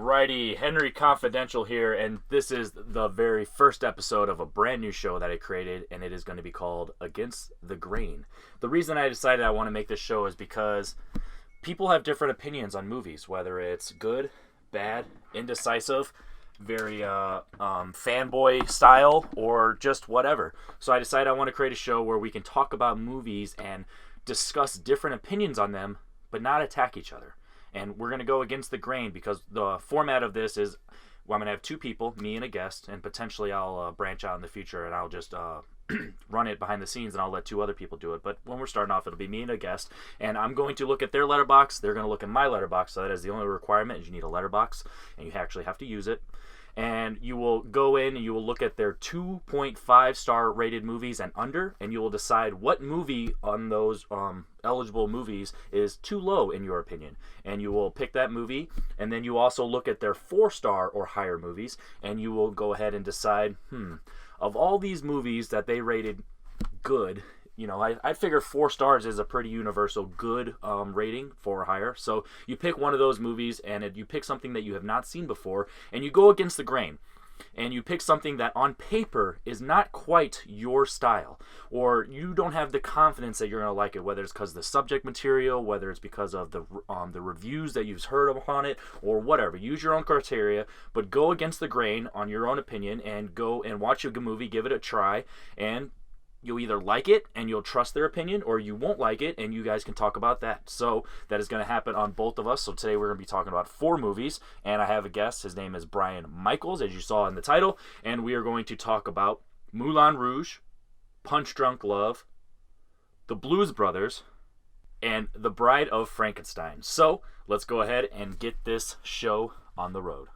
Alrighty, Henry Confidential here, and this is the very first episode of a brand new show that I created, and it is going to be called Against the Grain. The reason I decided I want to make this show is because people have different opinions on movies, whether it's good, bad, indecisive, very fanboy style, or just whatever. So I decided I want to create a show where we can talk about movies and discuss different opinions on them, but not attack each other. And we're going to go against the grain because the format of this is I'm going to have two people, me and a guest, and potentially I'll branch out in the future and I'll just run it behind the scenes and I'll let two other people do it. But when we're starting off, it'll be me and a guest, and I'm going to look at their letterbox. They're going to look at my letterbox. So that is the only requirement is you need a letterbox, and you actually have to use it. And you will go in and you will look at their 2.5 star rated movies and under, and you will decide what movie on those eligible movies is too low in your opinion. And you will pick that movie, and then you also look at their 4-star or higher movies, and you will go ahead and decide, of all these movies that they rated good, I figure 4 stars is a pretty universal good rating for higher. So you pick one of those movies and you pick something that you have not seen before and you go against the grain. And you pick something that on paper is not quite your style, or you don't have the confidence that you're going to like it, whether it's because of the subject material, whether it's because of the reviews that you've heard upon it, or whatever. Use your own criteria, but go against the grain on your own opinion and go and watch a good movie, give it a try, and you'll either like it and you'll trust their opinion, or you won't like it and you guys can talk about that. So that is going to happen on both of us. So today we're going to be talking about 4 movies, and I have a guest. His name is Brian Michaels, as you saw in the title, and we are going to talk about Moulin Rouge, Punch Drunk Love, The Blues Brothers, and The Bride of Frankenstein. So let's go ahead and get this show on the road.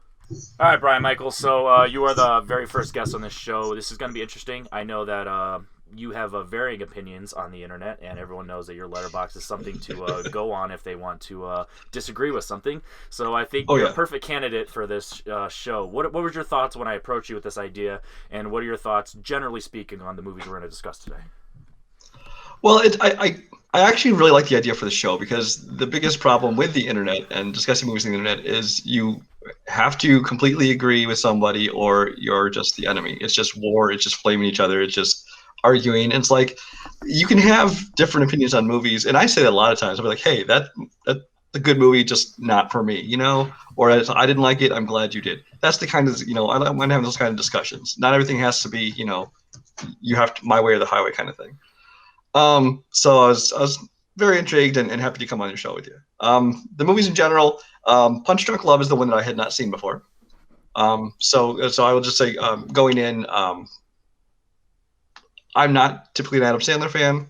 All right, Brian Michaels. So you are the very first guest on this show. This is going to be interesting. I know that you have varying opinions on the internet, and everyone knows that your letterbox is something to go on if they want to disagree with something. So I think you're a perfect candidate for this show. What was your thoughts when I approached you with this idea, and what are your thoughts, generally speaking, on the movies we're going to discuss today? Well, I actually really like the idea for the show, because the biggest problem with the internet and discussing movies on the internet is you have to completely agree with somebody or you're just the enemy. It's just war. It's just flaming each other. It's just arguing. And it's like you can have different opinions on movies, and I say that a lot of times. I'll be like, "Hey, that's a good movie, just not for me," or I didn't like it. I'm glad you did. That's the kind of I don't want to have those kind of discussions. Not everything has to be you have to, my way or the highway kind of thing. So I was very intrigued and happy to come on your show with you. The movies in general, Punch Drunk Love is the one that I had not seen before. So I will just say, going in, I'm not typically an Adam Sandler fan.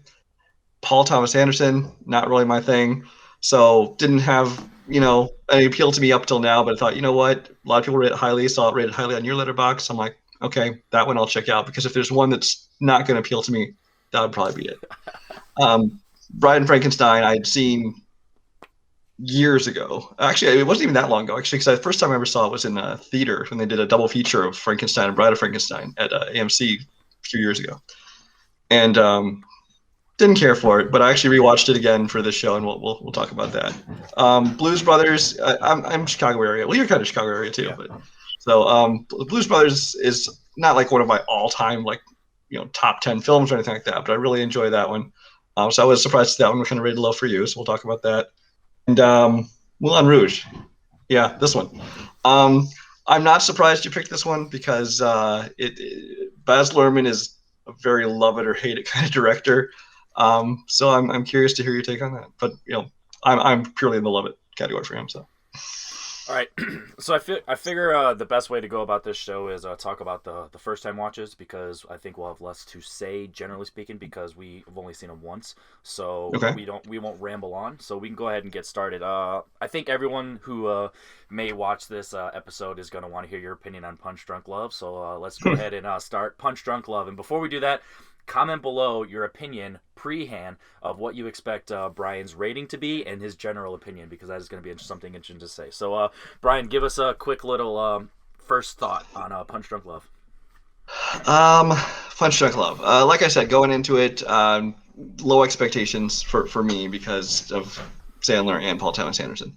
Paul Thomas Anderson, not really my thing. So didn't have, any appeal to me up till now, but I thought, you know what? A lot of people rate it highly, saw it rated highly on your letterbox. I'm like, okay, that one I'll check out, because if there's one that's not going to appeal to me, that would probably be it. Bride of Frankenstein, I'd seen years ago. Actually, it wasn't even that long ago, actually, because the first time I ever saw it was in a theater when they did a double feature of Frankenstein and Bride of Frankenstein at AMC a few years ago. And didn't care for it, but I actually rewatched it again for this show, and we'll talk about that. Blues Brothers, I'm Chicago area. Well, you're kind of Chicago area too, yeah. But so Blues Brothers is not like one of my all-time top 10 films or anything like that, but I really enjoy that one. So I was surprised that one was kind of rated low for you, so we'll talk about that. And Moulin Rouge, yeah, this one. I'm not surprised you picked this one, because Baz Luhrmann is a very love it or hate it kind of director. So I'm curious to hear your take on that. But I'm purely in the love it category for him. So. All right, so I figure the best way to go about this show is talk about the first time watches, because I think we'll have less to say, generally speaking, because we've only seen them once, so okay. we won't ramble on. So we can go ahead and get started. I think everyone who may watch this episode is going to want to hear your opinion on Punch Drunk Love. So let's go ahead and start Punch Drunk Love. And before we do that, comment below your opinion pre-hand of what you expect Brian's rating to be and his general opinion, because that is going to be something interesting to say. So, Brian, give us a quick little first thought on Punch Drunk Love. Punch Drunk Love. Like I said, going into it, low expectations for me because of Sandler and Paul Thomas Anderson.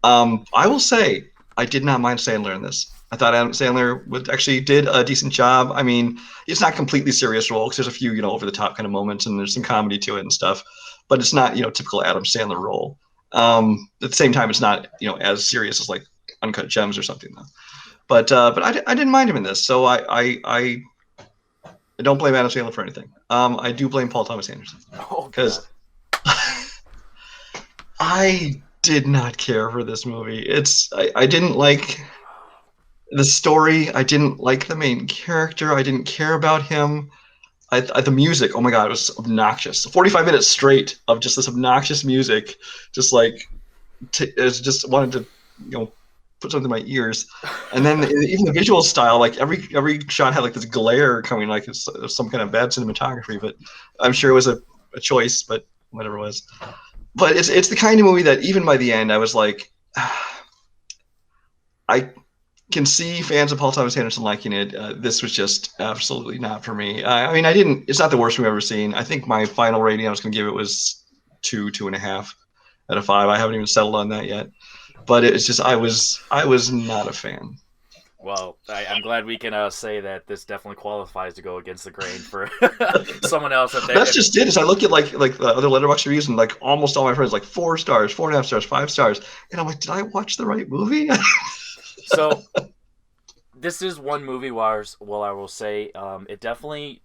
I will say I did not mind Sandler in this. I thought Adam Sandler actually did a decent job. I mean, it's not completely serious role because there's a few, over the top kind of moments and there's some comedy to it and stuff, but it's not, typical Adam Sandler role. At the same time, it's not, as serious as like Uncut Gems or something though. But I didn't mind him in this, so I don't blame Adam Sandler for anything. I do blame Paul Thomas Anderson Oh God. because I did not care for this movie. I didn't like the story. I didn't like the main character. I didn't care about him. The music, oh my god, it was obnoxious. 45 minutes straight of just this obnoxious music, just like it's just wanted to, put something in my ears. And then even the visual style, like every shot had like this glare coming, like it's some kind of bad cinematography. But I'm sure it was a choice, but whatever it was. But it's the kind of movie that even by the end, I was like, I can see fans of Paul Thomas Anderson liking it. This was just absolutely not for me. I mean, I didn't. It's not the worst we've ever seen. I think my final rating I was going to give it was 2.5 out of 5. I haven't even settled on that yet. But it's just I was not a fan. Well, I'm glad we can say that this definitely qualifies to go against the grain for someone else. That's just it. Is I look at like the other Letterboxd reviews and like almost all my friends like 4 stars, 4.5 stars, 5 stars, and I'm like, did I watch the right movie? So this is one movie where, well, I will say, it definitely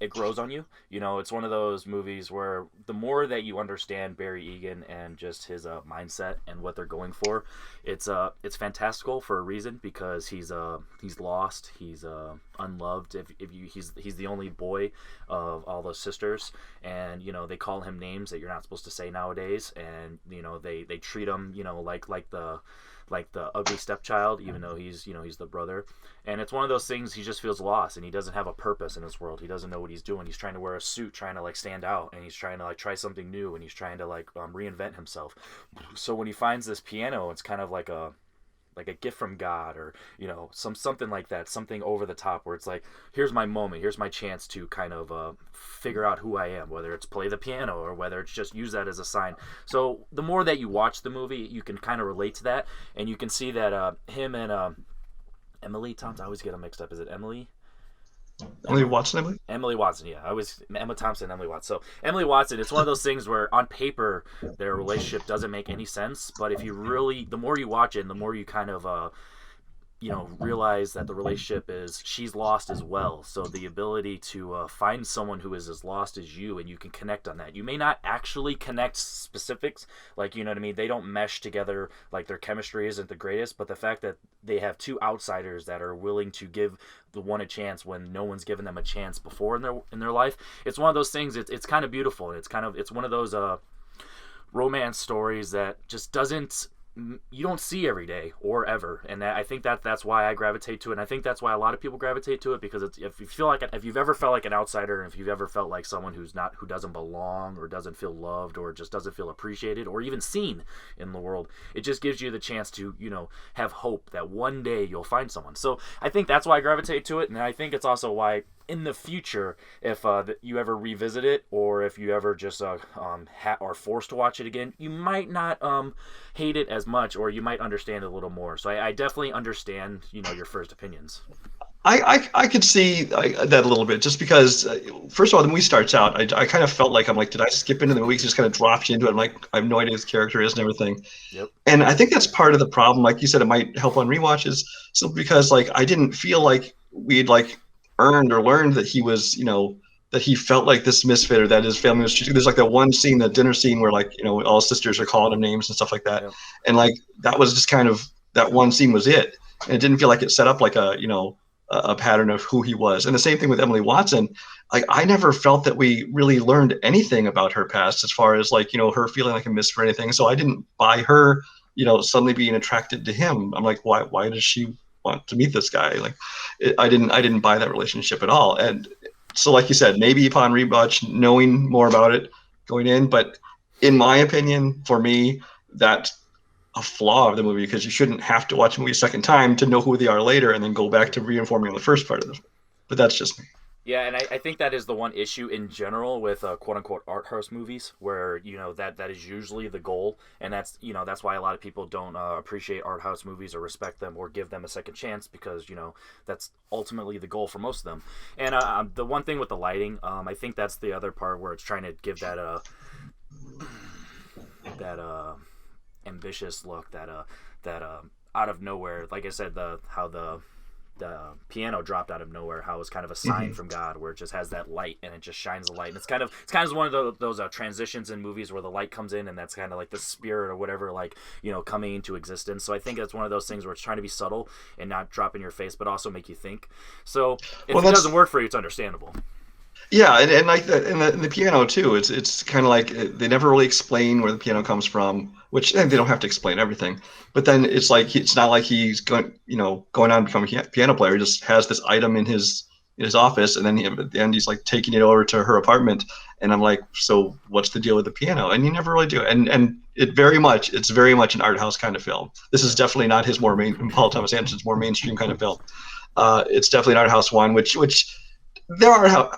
it grows on you. It's one of those movies where the more that you understand Barry Egan and just his mindset and what they're going for, it's fantastical for a reason because he's lost, he's unloved. He's the only boy of all those sisters, and they call him names that you're not supposed to say nowadays, and they treat him like the ugly stepchild, even though he's the brother. And it's one of those things, he just feels lost and he doesn't have a purpose in his world. He doesn't know what he's doing. He's trying to wear a suit, trying to like stand out, and he's trying to like try something new, and he's trying to like reinvent himself. So when he finds this piano, it's kind of like a gift from God, or something like that, something over the top, where it's like, here's my moment, here's my chance to kind of figure out who I am, whether it's play the piano or whether it's just use that as a sign. So the more that you watch the movie, you can kind of relate to that, and you can see that him and Emily Thompson, I always get them mixed up. Is it Emily? Emily Watson, I believe. Emily Watson, yeah. I was Emma Thompson, Emily Watson. So Emily Watson, it's one of those things where on paper their relationship doesn't make any sense, but if you really, the more you watch it, the more you kind of realize that the relationship she's lost as well. So the ability to find someone who is as lost as you, and you can connect on that. You may not actually connect specifics, like, you know what I mean? They don't mesh together, like their chemistry isn't the greatest, but the fact that they have two outsiders that are willing to give the one a chance when no one's given them a chance before in their life, it's one of those things. It's kind of beautiful. It's one of those romance stories that just you don't see every day or ever, and I think that's why I gravitate to it, and I think that's why a lot of people gravitate to it, because if you've ever felt like an outsider, and if you've ever felt like someone who doesn't belong, or doesn't feel loved, or just doesn't feel appreciated or even seen in the world, it just gives you the chance to have hope that one day you'll find someone. So I think that's why I gravitate to it, and I think it's also why in the future, if you ever revisit it, or if you ever just are forced to watch it again, you might not hate it as much, or you might understand it a little more. So I definitely understand your first opinions. I could see that a little bit, just because first of all, the movie starts out, I kind of felt like, I'm like, did I skip into the movie? Just kind of dropped you into it. I'm like, I have no idea who this character is and everything. Yep. And I think that's part of the problem. Like you said, it might help on rewatches, simply because like I didn't feel like we'd like earned or learned that he was, that he felt like this misfit, or that his family was treated. There's like that one scene, the dinner scene, where like all sisters are calling him names and stuff like that. Yep. And like that was just kind of, that one scene was it, and it didn't feel like it set up like a pattern of who he was. And the same thing with Emily Watson. Like I never felt that we really learned anything about her past, as far as like her feeling like a misfit or anything. So I didn't buy her suddenly being attracted to him. I'm like, why does she want to meet this guy? Like I didn't buy that relationship at all. And so like you said, maybe upon rewatch, knowing more about it going in, but in my opinion, for me, that's a flaw of the movie, because you shouldn't have to watch a movie a second time to know who they are later and then go back to reinforming on the first part of it. But that's just me. Yeah, and I think that is the one issue in general with quote unquote art house movies, where that is usually the goal, and that's why a lot of people don't appreciate art house movies or respect them or give them a second chance, because that's ultimately the goal for most of them. And the one thing with the lighting, I think that's the other part where it's trying to give that ambitious look, that out of nowhere, like I said, how the piano dropped out of nowhere, how it's kind of a sign Mm-hmm. from God, where it just has that light and it just shines the light, and it's kind of one of those transitions in movies where the light comes in, and that's kind of like the spirit or whatever, like coming into existence. So I think it's one of those things where it's trying to be subtle and not drop in your face, but also make you think. So Well, if it doesn't that's work for you, it's understandable. yeah, and like in the piano too. It's kind of like they never really explain where the piano comes from, which and they don't have to explain everything. But then it's like it's not like he's going on to become a piano player. He just has this item in his office, and then at the end he's like taking it over to her apartment. And I'm like, so what's the deal with the piano? And you never really do. And it's very much an art house kind of film. This is definitely not his more main Paul Thomas Anderson's more mainstream kind of film. It's definitely an art house one, which there are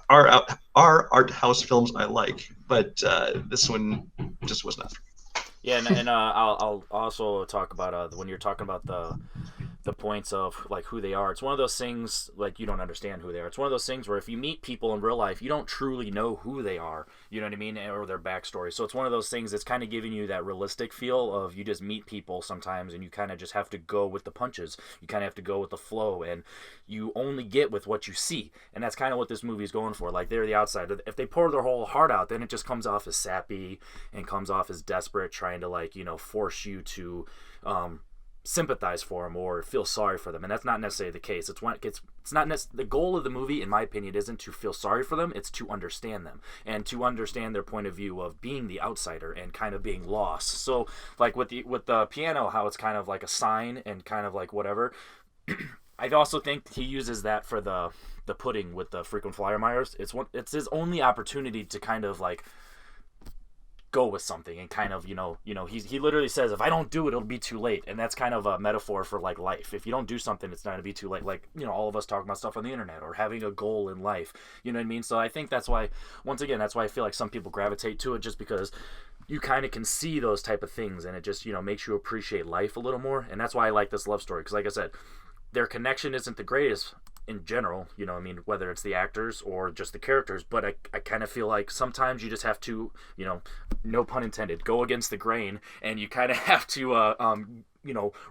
art house films I like, but this one just was not. Yeah, and I'll also talk about when you're talking about the points of like who they are. It's one of those things, like, you don't understand who they are. It's one of those things where if you meet people in real life, you don't truly know who they are. You know what I mean, or their backstory. So it's one of those things that's kind of giving you that realistic feel of you just meet people sometimes, and you kind of just have to go with the punches. You kind of have to go with the flow, and you only get with what you see. And that's kind of what this movie is going for. Like, they're the outsider. If they pour their whole heart out, then it just comes off as sappy and comes off as desperate, trying to, like, force you to sympathize for them or feel sorry for them, and that's not necessarily the case. It's not the goal of the movie, in my opinion, isn't to feel sorry for them. It's to understand them and to understand their point of view of being the outsider and kind of being lost. So, like with the piano, how it's kind of like a sign and kind of like whatever. I also think he uses that for the pudding with the frequent flyer Myers. It's his only opportunity to kind of like go with something, and kind of he literally says, if I don't do it, it'll be too late. And that's kind of a metaphor for like life. If you don't do something, it's not going to be too late. Like, all of us talking about stuff on the internet or having a goal in life, you know what I mean? So I think that's why, once again, that's why I feel like some people gravitate to it, just because you kind of can see those type of things, and it just makes you appreciate life a little more. And that's why I like this love story, because like I said, their connection isn't the greatest in general, I mean, whether it's the actors or just the characters, but I kind of feel like sometimes you just have to, no pun intended, go against the grain, and you kind of have to,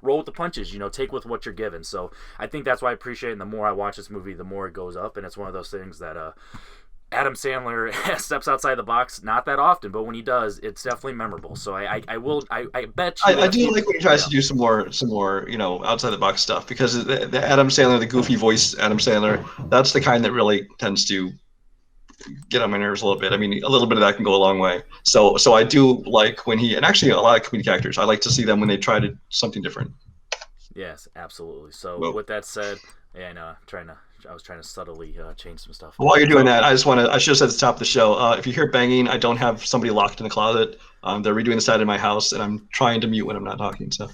roll with the punches, take with what you're given. So I think that's why I appreciate it, and the more I watch this movie, the more it goes up, and it's one of those things that, Adam Sandler steps outside the box not that often, but when he does, it's definitely memorable. So I bet you I in a do few, like when he tries yeah. to do some more outside the box stuff, because the Adam Sandler, the goofy voice Adam Sandler, that's the kind that really tends to get on my nerves a little bit. I mean, a little bit of that can go a long way. So I do like when and actually a lot of comedic actors, I like to see them when they try to something different. Yes, absolutely. So Well, with that said, and I was trying to subtly change some stuff. while you're doing So that, I should have said at the top of the show, if you hear banging, I don't have somebody locked in the closet. They're redoing the side of my house, and I'm trying to mute when I'm not talking. So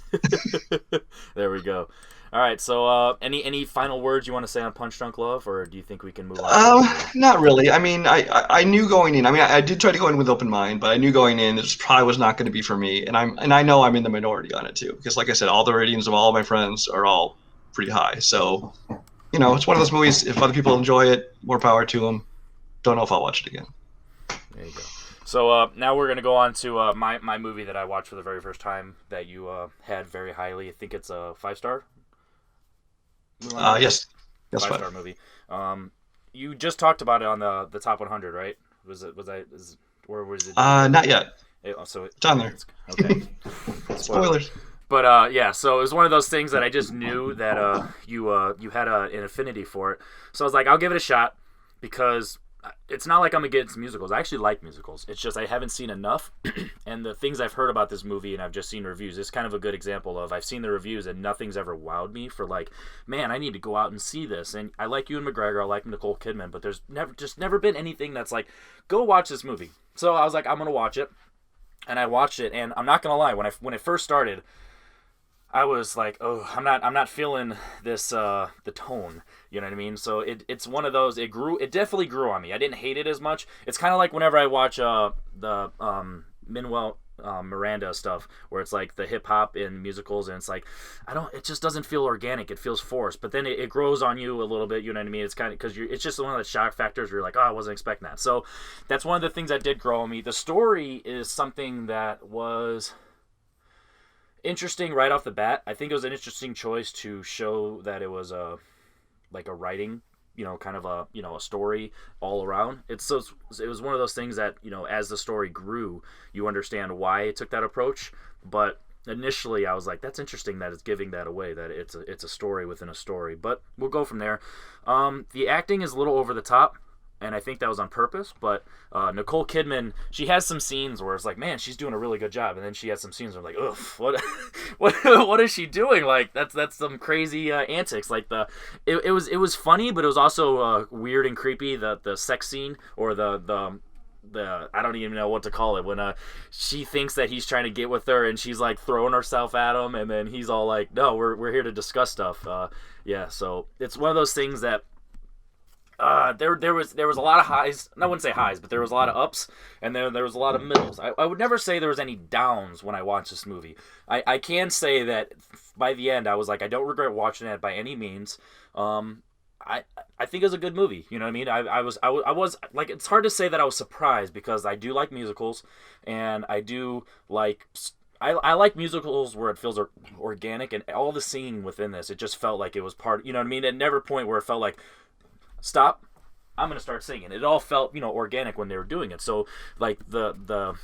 there we go. All right. So any final words you want to say on Punch Drunk Love, or do you think we can move on to the next movie? Not really. I mean, I knew going in. I mean, I did try to go in with open mind, but I knew going in this probably was not going to be for me. And I know I'm in the minority on it too, because like I said, all the ratings of all of my friends are all pretty high. So it's one of those movies. If other people enjoy it, more power to them. Don't know if I'll watch it again. There you go. So now we're gonna go on to my movie that I watched for the very first time that you had very highly. I think it's a 5-star. Moulin Rouge? Yes, yes, 5-star fine. movie. You just talked about it on the top 100, right? Where was it? Not yet. It's on Okay, there. okay. Spoiler. Spoilers. But yeah, so it was one of those things that I just knew that you had an affinity for it. So I was like, I'll give it a shot, because it's not like I'm against musicals. I actually like musicals. It's just I haven't seen enough, and the things I've heard about this movie and I've just seen reviews. It's kind of a good example of I've seen the reviews and nothing's ever wowed me for like, man, I need to go out and see this. And I like Ewan McGregor, I like Nicole Kidman, but there's never been anything that's like, go watch this movie. So I was like, I'm gonna watch it, and I watched it, and I'm not gonna lie, when it first started, I was like, oh, I'm not feeling this the tone. You know what I mean? So it's one of those. It definitely grew on me. I didn't hate it as much. It's kind of like whenever I watch the Manuel Miranda stuff, where it's like the hip hop in musicals, and it's like I don't. It just doesn't feel organic. It feels forced. But then it grows on you a little bit. You know what I mean? It's kind of because it's just one of the shock factors where you're like, oh, I wasn't expecting that. So that's one of the things that did grow on me. The story is something that was interesting right off the bat. I think it was an interesting choice to show that it was a like a writing, kind of a story all around. It was one of those things that as the story grew, you understand why it took that approach. But initially, I was like, that's interesting that it's giving that away, that it's a story within a story. But we'll go from there. The acting is a little over the top, and I think that was on purpose. But Nicole Kidman, she has some scenes where it's like, man, she's doing a really good job, and then she has some scenes where I'm like, ugh, what is she doing? Like that's some crazy antics. Like it was funny, but it was also weird and creepy. The sex scene or the I don't even know what to call it when she thinks that he's trying to get with her and she's like throwing herself at him, and then he's all like, no, we're here to discuss stuff. Yeah, so it's one of those things that there was a lot of highs. I wouldn't say highs, but there was a lot of ups, and there was a lot of middles. I would never say there was any downs when I watched this movie. I can say that by the end, I was like, I don't regret watching it by any means. I think it was a good movie. You know what I mean? I was like, it's hard to say that I was surprised because I do like musicals, and I do like. I like musicals where it feels organic, and all the singing within this, it just felt like it was part. You know what I mean? At never point where it felt like, stop, I'm gonna start singing. It all felt organic when they were doing it. So like the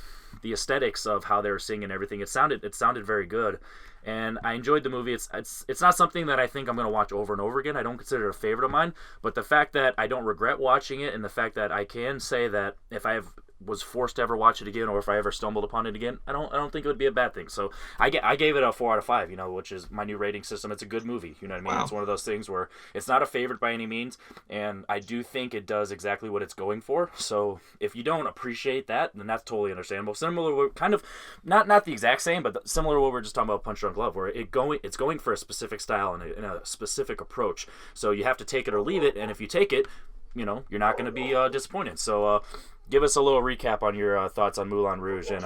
aesthetics of how they were singing and everything, it sounded very good, and I enjoyed the movie. It's not something that I think I'm gonna watch over and over again. I don't consider it a favorite of mine, but the fact that I don't regret watching it, and the fact that I can say that if I was forced to ever watch it again, or if I ever stumbled upon it again, I don't think it would be a bad thing. So I gave it a 4 out of 5, which is my new rating system. It's a good movie. You know what I mean? Wow. It's one of those things where it's not a favorite by any means, and I do think it does exactly what it's going for. So if you don't appreciate that, then that's totally understandable. Similar, kind of not the exact same, but similar to what we were just talking about Punch Drunk Love, where it's going for a specific style and a specific approach. So you have to take it or leave it, and if you take it, you're not going to be disappointed. So give us a little recap on your thoughts on Moulin Rouge and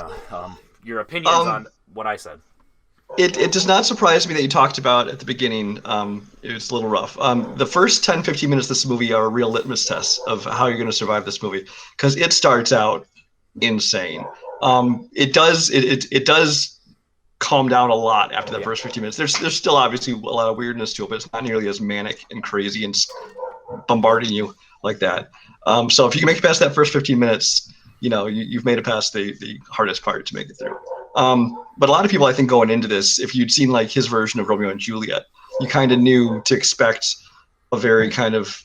your opinions on what I said. It does not surprise me that you talked about at the beginning. It was a little rough. The first 10, 15 minutes of this movie are a real litmus test of how you're going to survive this movie, because it starts out insane. It does calm down a lot after the first 15 minutes. There's still obviously a lot of weirdness to it, but it's not nearly as manic and crazy and bombarding you like that. So if you can make it past that first 15 minutes, you've made it past the hardest part to make it through. But a lot of people, I think, going into this, if you'd seen like his version of Romeo and Juliet, you kind of knew to expect a very kind of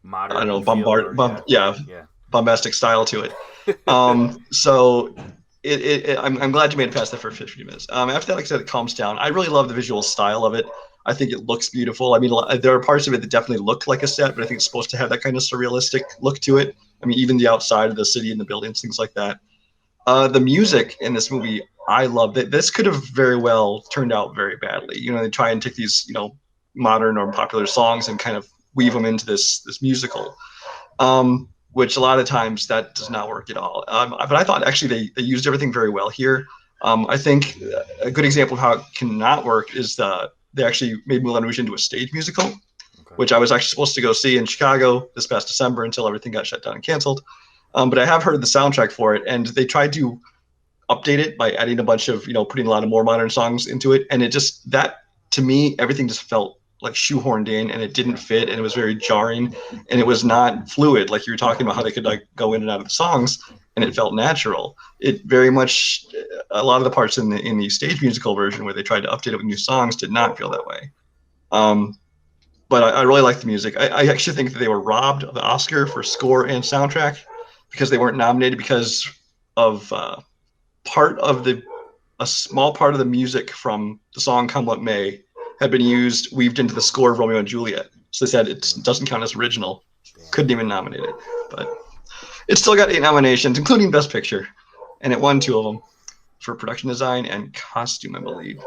modern, I don't know, bombastic style to it. So I'm glad you made it past the first 15 minutes. After that, like I said, it calms down. I really love the visual style of it. I think it looks beautiful. I mean, there are parts of it that definitely look like a set, but I think it's supposed to have that kind of surrealistic look to it. I mean, even the outside of the city and the buildings, things like that. The music in this movie, I loved it. This could have very well turned out very badly. They try and take these, modern or popular songs and kind of weave them into this musical, which a lot of times that does not work at all. But I thought actually they used everything very well here. I think a good example of how it cannot work is they actually made Moulin Rouge into a stage musical, which I was actually supposed to go see in Chicago this past December until everything got shut down and canceled. But I have heard the soundtrack for it, and they tried to update it by adding a bunch of, putting a lot of more modern songs into it. And to me, everything just felt like shoehorned in, and it didn't fit, and it was very jarring, and it was not fluid. Like you were talking about how they could like go in and out of the songs, and it felt natural. It very much, a lot of the parts in the stage musical version where they tried to update it with new songs did not feel that way. But I really like the music. I actually think that they were robbed of the Oscar for score and soundtrack because they weren't nominated because of a small part of the music from the song "Come What May" had been weaved into the score of Romeo and Juliet. So they said it doesn't count as original. Couldn't even nominate it, but it still got 8 nominations, including Best Picture, and it won 2 of them for production design and costume, I believe.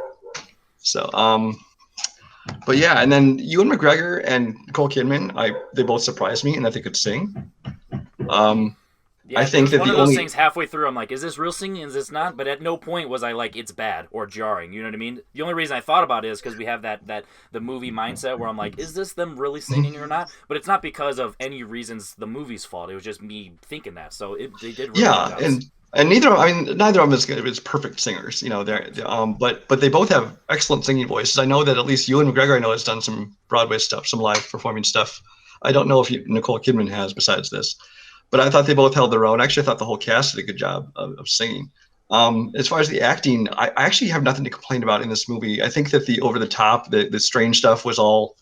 So, but yeah, and then Ewan McGregor and Nicole Kidman, they both surprised me, and that they could sing. I Yeah, there think was that one the of those only things halfway through. I'm like, is this real singing? Is this not? But at no point was I like, it's bad or jarring. You know what I mean? The only reason I thought about it is because we have that the movie mindset where I'm like, is this them really singing or not? But it's not because of any reasons the movie's fault. It was just me thinking that. So they did really good yeah, jobs. and neither of them is perfect singers. But they both have excellent singing voices. I know that at least Ewan McGregor I know has done some Broadway stuff, some live performing stuff. I don't know if Nicole Kidman has besides this. But I thought they both held their own. Actually, I thought the whole cast did a good job of singing. As far as the acting, I actually have nothing to complain about in this movie. I think that the over the top, the strange stuff was all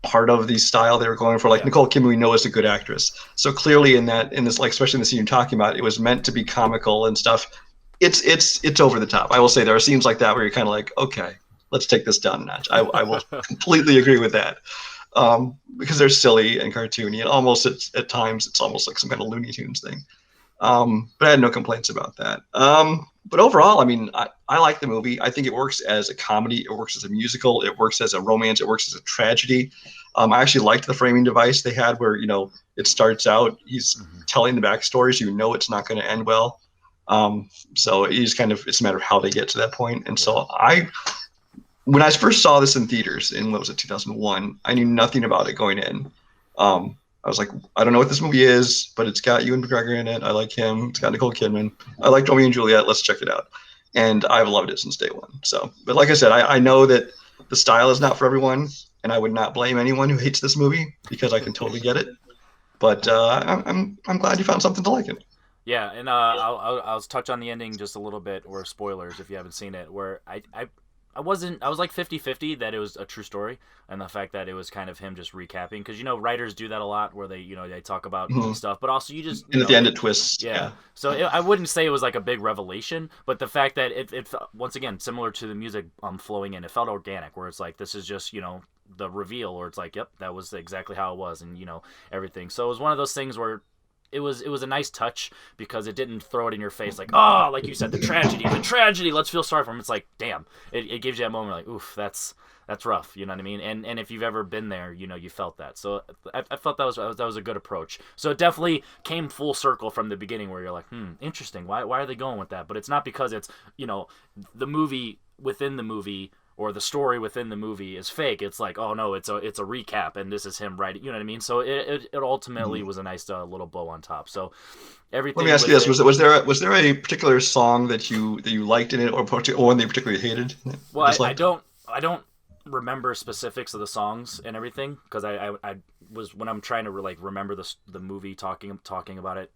part of the style they were going for. Like Yeah. Nicole Kidman, we know is a good actress. So clearly in this, like especially in the scene you're talking about, it was meant to be comical and stuff. It's over the top. I will say there are scenes like that where you're kind of like, okay, let's take this down a notch. I will completely agree with that. Because they're silly and cartoony, and almost at times it's almost like some kind of Looney Tunes thing. But I had no complaints about that. But overall, I mean, I like the movie. I think it works as a comedy. It works as a musical. It works as a romance. It works as a tragedy. I actually liked the framing device they had where, it starts out, he's telling the backstory, so it's not going to end well. So it's a matter of how they get to that point. And so when I first saw this in theaters in, what was it, 2001, I knew nothing about it going in. I was like, I don't know what this movie is, but it's got Ewan McGregor in it. I like him. It's got Nicole Kidman. I like Romeo and Juliet. Let's check it out. And I've loved it since day one. So, but like I said, I know that the style is not for everyone, and I would not blame anyone who hates this movie because I can totally get it. But I'm glad you found something to like it. Yeah, and I'll touch on the ending just a little bit, or spoilers if you haven't seen it, where I was like 50-50 that it was a true story, and the fact that it was kind of him just recapping, because writers do that a lot where they talk about stuff, but also you just And at the end it twists. yeah. Yeah. So I wouldn't say it was like a big revelation, but the fact that it once again, similar to the music flowing in, it felt organic, where it's like, this is just the reveal, or it's like, yep, that was exactly how it was, and everything. So it was one of those things where it was a nice touch, because it didn't throw it in your face like, oh, like you said, the tragedy, let's feel sorry for him. It's like, damn, it gives you that moment like, oof, that's rough, you know what I mean? And if you've ever been there, you felt that. So I felt that was a good approach. So it definitely came full circle from the beginning, where you're like, interesting, why are they going with that? But it's not because it's the movie within the movie, or the story within the movie is fake. It's like, oh no, it's a recap, and this is him writing. You know what I mean? So it ultimately was a nice little bow on top. So everything. Let me ask you this: was there a particular song that you liked in it, or one that you particularly hated? Well, I don't remember specifics of the songs and everything, because I was, when I'm trying to remember the movie, talking about it.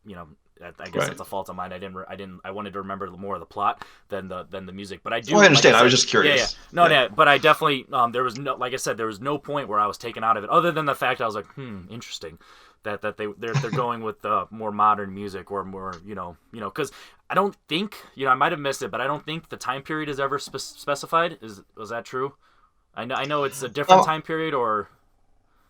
I guess that's a fault of mine. I wanted to remember more of the plot than the music. But I do. Well, I understand. Like I was just curious. Yeah. No, yeah. But I definitely there was no, like I said, there was no point where I was taken out of it, other than the fact I was like, interesting, that they're going with more modern music, or more because I don't think I might have missed it, but I don't think the time period is ever specified. Was that true? I know it's a different time period, or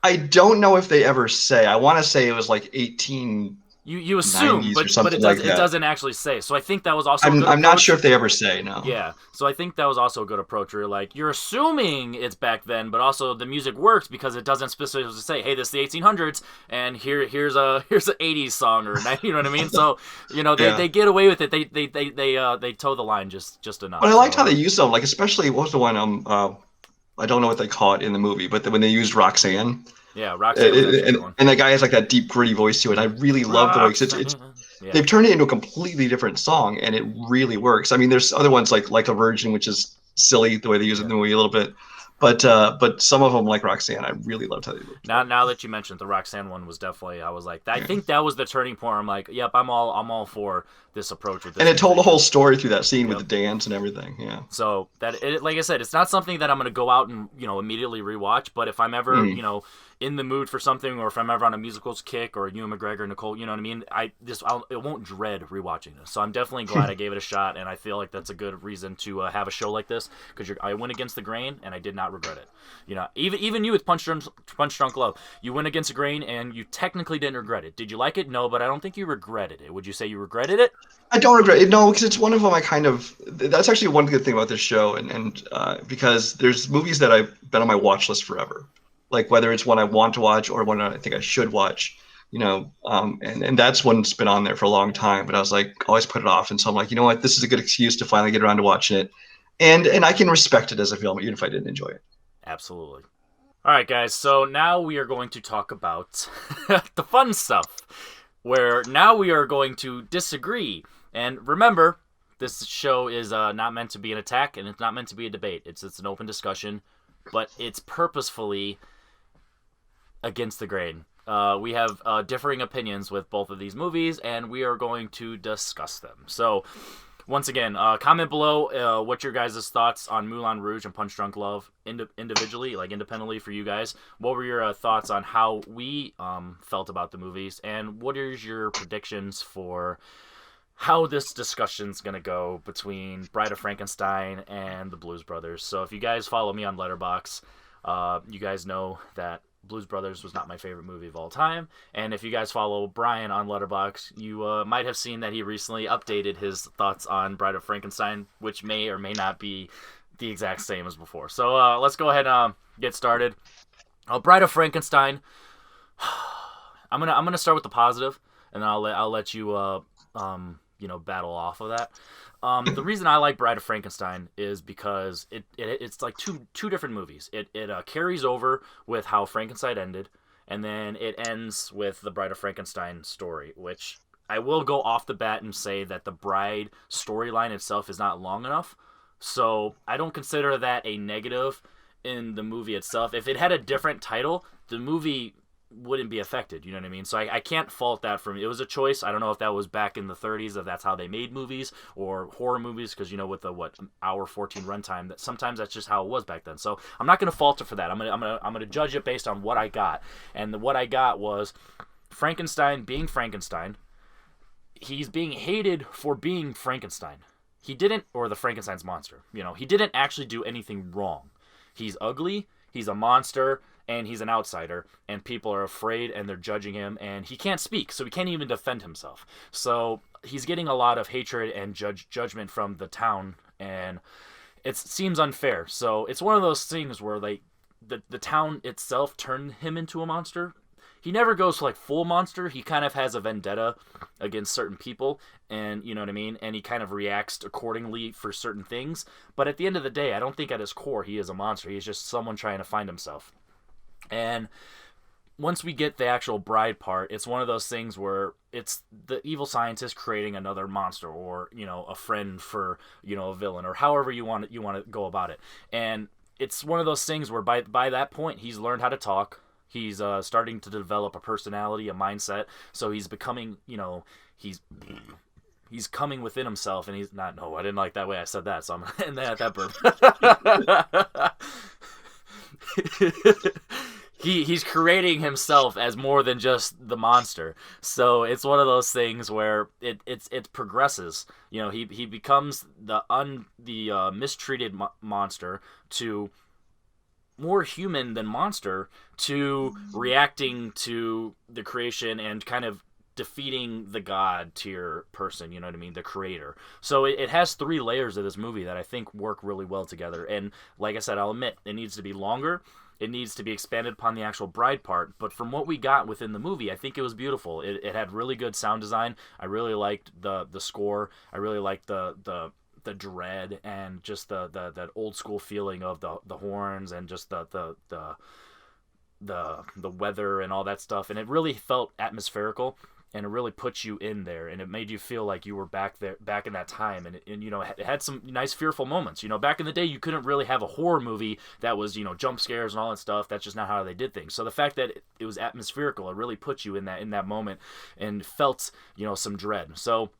I don't know if they ever say. I want to say it was like 18. You assume, but it doesn't actually say. So I think that was also. I'm not sure if they ever say. No. Yeah, so I think that was also a good approach. Where you're assuming it's back then, but also the music works because it doesn't specifically say, "Hey, this is the 1800s, and here's an 80s song," or you know what I mean. So they get away with it. They toe the line just enough. But I liked how they used them. Like, especially, what was the one? I don't know what they call it in the movie, but when they used Roxanne. Yeah, Roxanne. And that guy has like that deep, gritty voice to it. I really love the way, because they've turned it into a completely different song, and it really works. I mean, there's other ones like a Virgin, which is silly the way they use it in the movie a little bit, but some of them, like Roxanne, I really loved how they looked. Now that you mentioned the Roxanne one, was definitely, I was like, I think that was the turning point. I'm like, yep, I'm all for this approach with this. And it told a whole story through that scene with the dance and everything. Yeah. So like I said, it's not something that I'm gonna go out and immediately rewatch. But if I'm ever in the mood for something, or if I'm ever on a musicals kick, or Ewan McGregor, Nicole, you know what I mean? It won't dread rewatching this. So I'm definitely glad I gave it a shot, and I feel like that's a good reason to have a show like this, because I went against the grain, and I did not regret it. You know, even you with Punch Drunk Love, you went against the grain, and you technically didn't regret it. Did you like it? No, but I don't think you regretted it. Would you say you regretted it? I don't regret it. No, because it's one of them. That's actually one good thing about this show, and because there's movies that I've been on my watch list forever, like whether it's one I want to watch or one I think I should watch, and that's one that's been on there for a long time. But I was like, always put it off, and so I'm like, you know what, this is a good excuse to finally get around to watching it, and I can respect it as a film even if I didn't enjoy it. Absolutely. All right, guys. So now we are going to talk about the fun stuff, where now we are going to disagree. And remember, this show is not meant to be an attack, and it's not meant to be a debate. It's an open discussion, but it's purposefully against the grain. We have differing opinions with both of these movies, and we are going to discuss them. So, once again, comment below what your guys' thoughts on Moulin Rouge and Punch Drunk Love individually, like independently for you guys. What were your thoughts on how we felt about the movies, and what is your predictions for how this discussion's going to go between Bride of Frankenstein and the Blues Brothers? So if you guys follow me on Letterboxd, you guys know that Blues Brothers was not my favorite movie of all time. And if you guys follow Brian on Letterboxd, you might have seen that he recently updated his thoughts on Bride of Frankenstein, which may or may not be the exact same as before. So let's go ahead and get started. Bride of Frankenstein. I'm gonna start with the positive, and then I'll let you battle off of that. The reason I like Bride of Frankenstein is because it's like two different movies. It carries over with how Frankenstein ended, and then it ends with the Bride of Frankenstein story, which I will go off the bat and say that the Bride storyline itself is not long enough. So I don't consider that a negative in the movie itself. If it had a different title, the movie wouldn't be affected, you know what I mean? So I can't fault that from it was a choice. I don't know if that was back in the 30s, if that's how they made movies or horror movies, because with the hour 14 runtime, that sometimes that's just how it was back then. So I'm not gonna fault it for that. I'm gonna judge it based on what I got, and what I got was Frankenstein being Frankenstein. He's being hated for being Frankenstein. He didn't, or the Frankenstein's monster. He didn't actually do anything wrong. He's ugly. He's a monster. And he's an outsider, and people are afraid, and they're judging him, and he can't speak, so he can't even defend himself. So he's getting a lot of hatred and judgment from the town, and it seems unfair. So it's one of those things where the town itself turned him into a monster. He never goes to full monster. He kind of has a vendetta against certain people, and you know what I mean? And he kind of reacts accordingly for certain things. But at the end of the day, I don't think at his core he is a monster. He's just someone trying to find himself. And once we get the actual bride part, it's one of those things where it's the evil scientist creating another monster, or a friend for a villain, or however you want to go about it. And it's one of those things where by that point he's learned how to talk. He's starting to develop a personality, a mindset. So he's becoming, he's coming within himself, and he's not. No, I didn't like that way I said that. So I'm and that burp. He's creating himself as more than just the monster. So it's one of those things where it progresses. He becomes the mistreated monster to more human than monster, to reacting to the creation and kind of defeating the god tier person, you know what I mean, the creator. So it has 3 layers of this movie that I think work really well together. And like I said, I'll admit it needs to be longer. It needs to be expanded upon the actual bride part, but from what we got within the movie, I think it was beautiful. It had really good sound design. I really liked the score. I really liked the dread, and just that old school feeling of the horns, and just the weather and all that stuff. And it really felt atmospherical, and it really put you in there, and it made you feel like you were back in that time. And it had some nice fearful moments. Back in the day, you couldn't really have a horror movie that was jump scares and all that stuff. That's just not how they did things. So the fact that it was atmospherical, it really put you in that moment, and felt some dread. So